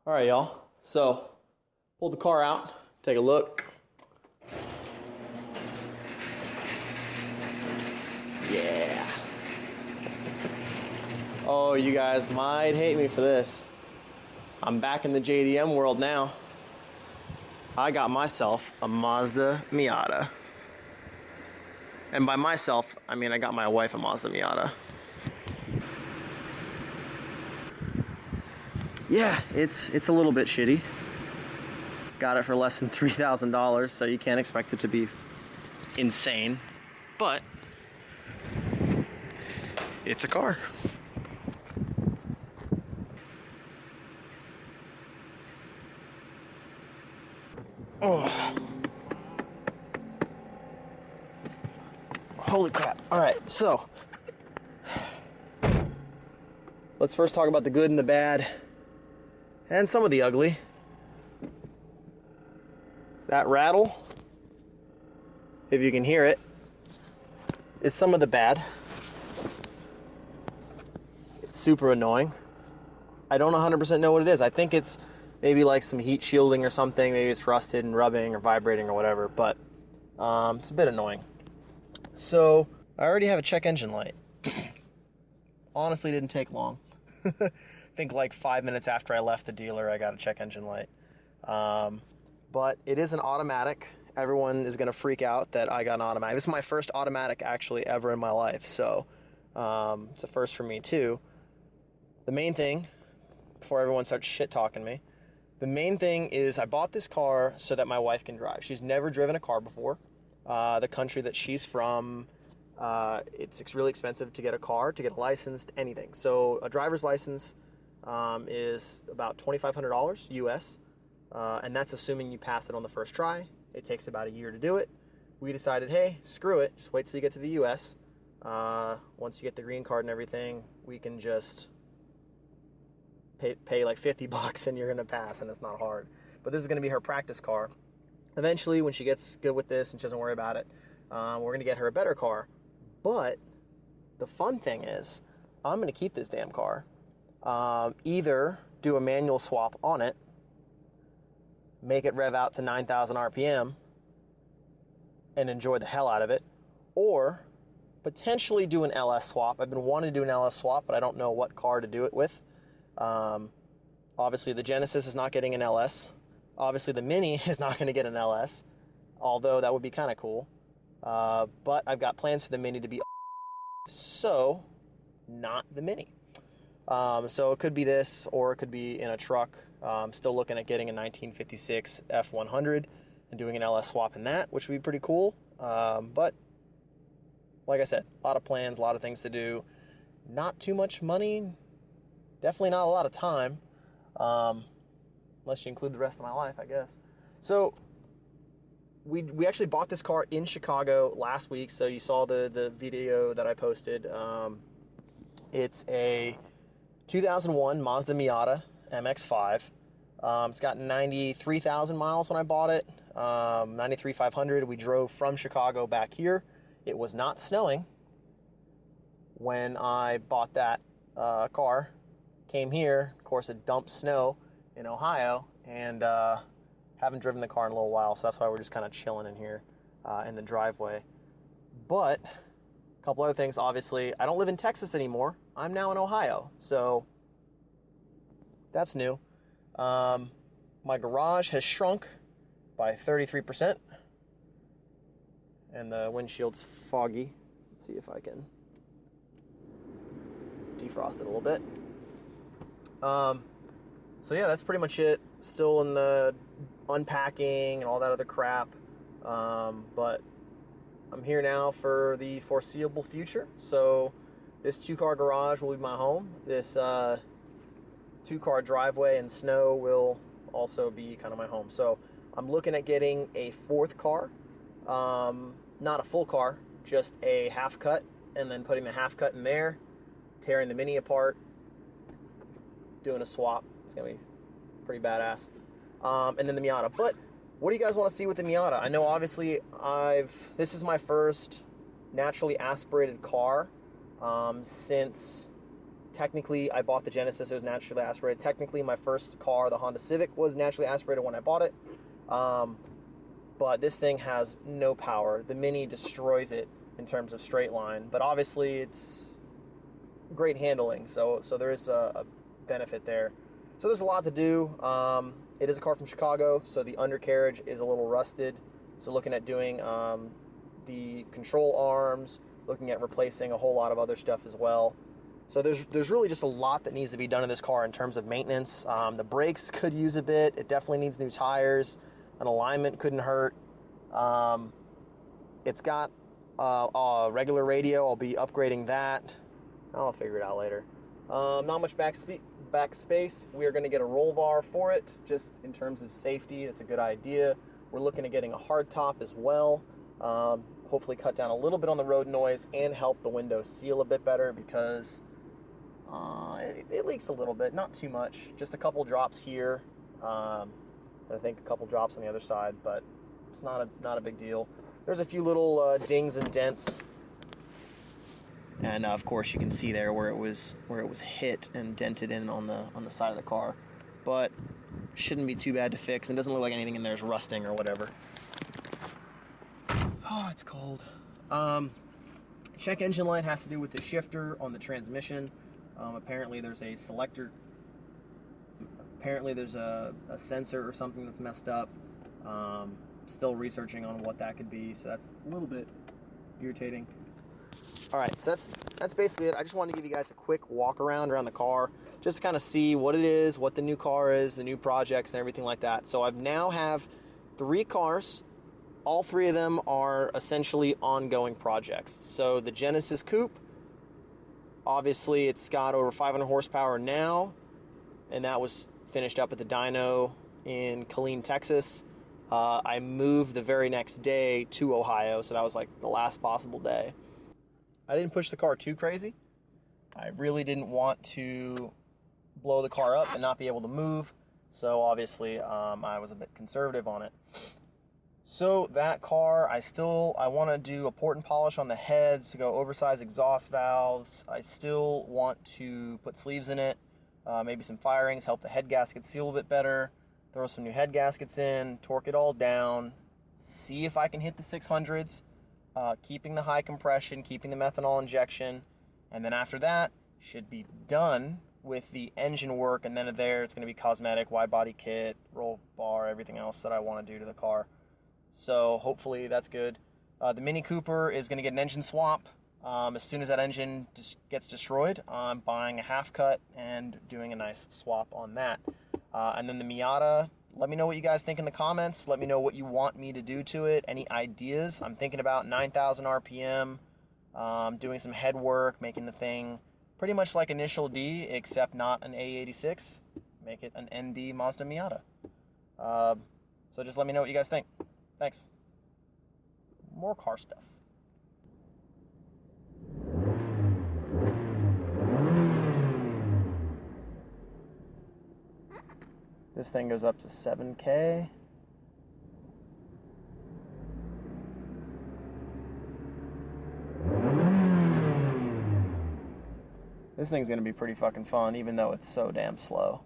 All right, y'all. So, pulled the car out, take a look. Yeah. Oh, you guys might hate me for this. I'm back in the JDM world now. I got myself a Mazda Miata. And by myself, I mean I got my wife a Mazda Miata. Yeah, it's a little bit shitty. Got it for less than $3,000, so you can't expect it to be insane. But it's a car. Oh. Holy crap. All right, so let's first talk about the good and the bad and some of the ugly. That rattle, if you can hear it, is some of the bad. It's super annoying. I don't 100% know what it is. I think it's maybe like some heat shielding or something. Maybe it's rusted and rubbing or vibrating or whatever, but it's a bit annoying. So I already have a check engine light. Honestly, didn't take long. I think like 5 minutes after I left the dealer, I got a check engine light. But it is an automatic. Everyone is going to freak out that I got an automatic. This is my first automatic actually ever in my life, so it's a first for me too. The main thing, before everyone starts shit-talking me, the main thing is I bought this car so that my wife can drive. She's never driven a car before. The country that she's from, it's really expensive to get a car, to get a license, anything. So a driver's license is about $2,500 US, and that's assuming you pass it on the first try. It takes about a year to do it. We decided, hey, screw it, just wait till you get to the US. Once you get the green card and everything, we can just pay like $50 and you're gonna pass, and it's not hard. But this is gonna be her practice car. Eventually, when she gets good with this and she doesn't worry about it, we're gonna get her a better car. But the fun thing is, I'm gonna keep this damn car. Either do a manual swap on it, make it rev out to 9,000 RPM, and enjoy the hell out of it, or potentially do an LS swap. I've been wanting to do an LS swap, but I don't know what car to do it with. Obviously, the Genesis is not getting an LS. Obviously, the Mini is not going to get an LS, although that would be kind of cool. But I've got plans for the Mini to be so not the Mini. So it could be this, or it could be in a truck. Still looking at getting a 1956 F100 and doing an LS swap in that, which would be pretty cool. But like I said, a lot of plans, a lot of things to do. Not too much money. Definitely not a lot of time. Unless you include the rest of my life, I guess. So we actually bought this car in Chicago last week. So you saw the video that I posted. It's a 2001 Mazda Miata MX-5. It's got 93,000 miles when I bought it. 93,500. We drove from Chicago back here. It was not snowing when I bought that car. Came here. Of course, it dumped snow in Ohio, and haven't driven the car in a little while, so that's why we're just kind of chilling in here in the driveway. But a couple other things, obviously, I don't live in Texas anymore. I'm now in Ohio, so that's new. My garage has shrunk by 33%, and the windshield's foggy. Let's see if I can defrost it a little bit. So yeah, that's pretty much it. Still in the unpacking and all that other crap. But I'm here now for the foreseeable future. So this 2-car garage will be my home. This 2-car driveway and snow will also be kind of my home. So I'm looking at getting a 4th car. Not a full car, just a half cut, and then putting the half cut in there, tearing the Mini apart, doing a swap. It's gonna be pretty badass. And then the Miata. But what do you guys want to see with the Miata? I know obviously this is my first naturally aspirated car since Technically, I bought the Genesis, it was naturally aspirated. Technically, my first car, the Honda Civic, was naturally aspirated when I bought it. But this thing has no power. The Mini destroys it in terms of straight line, but obviously it's great handling, so there is a benefit there. So there's a lot to do. It is a car from Chicago, so the undercarriage is a little rusted. So looking at doing the control arms, looking at replacing a whole lot of other stuff as well. So there's really just a lot that needs to be done in this car in terms of maintenance. The brakes could use a bit. It definitely needs new tires. An alignment couldn't hurt. It's got a regular radio. I'll be upgrading that. I'll figure it out later. Not much back space. We are going to get a roll bar for it, just in terms of safety. It's a good idea. We're looking at getting a hard top as well. Hopefully cut down a little bit on the road noise and help the windows seal a bit better, because it leaks a little bit, not too much, just a couple drops here. I think a couple drops on the other side, but it's not a big deal. There's a few little dings and dents, and of course you can see there where it was hit and dented in on the side of the car, but shouldn't be too bad to fix, and doesn't look like anything in there is rusting or whatever. Oh, it's cold. Check engine light has to do with the shifter on the transmission. Apparently there's a selector. Apparently there's a sensor or something that's messed up. Still researching on what that could be, so that's a little bit irritating. All right, so that's basically it. I just wanted to give you guys a quick walk around the car, just to kind of see what it is, what the new car is, the new projects and everything like that. So I now have 3 cars. All 3 of them are essentially ongoing projects. So the Genesis Coupe, obviously it's got over 500 horsepower now, and that was finished up at the dyno in Killeen, Texas. I moved the very next day to Ohio, so that was like the last possible day. I didn't push the car too crazy. I really didn't want to blow the car up and not be able to move, so obviously I was a bit conservative on it. So that car, I want to do a port and polish on the heads, to go oversized exhaust valves. I still want to put sleeves in it, maybe some firings, help the head gasket seal a bit better, throw some new head gaskets in, torque it all down, see if I can hit the 600s, keeping the high compression, keeping the methanol injection, and then after that, should be done with the engine work, and then it's going to be cosmetic, wide body kit, roll bar, everything else that I want to do to the car. So hopefully that's good. The Mini Cooper is going to get an engine swap. As soon as that engine gets destroyed, I'm buying a half cut and doing a nice swap on that. And then the Miata, let me know what you guys think in the comments. Let me know what you want me to do to it. Any ideas? I'm thinking about 9,000 RPM, doing some head work, making the thing pretty much like Initial D, except not an A86. Make it an ND Mazda Miata. So just let me know what you guys think. Thanks. More car stuff. This thing goes up to 7K. This thing's gonna be pretty fucking fun, even though it's so damn slow.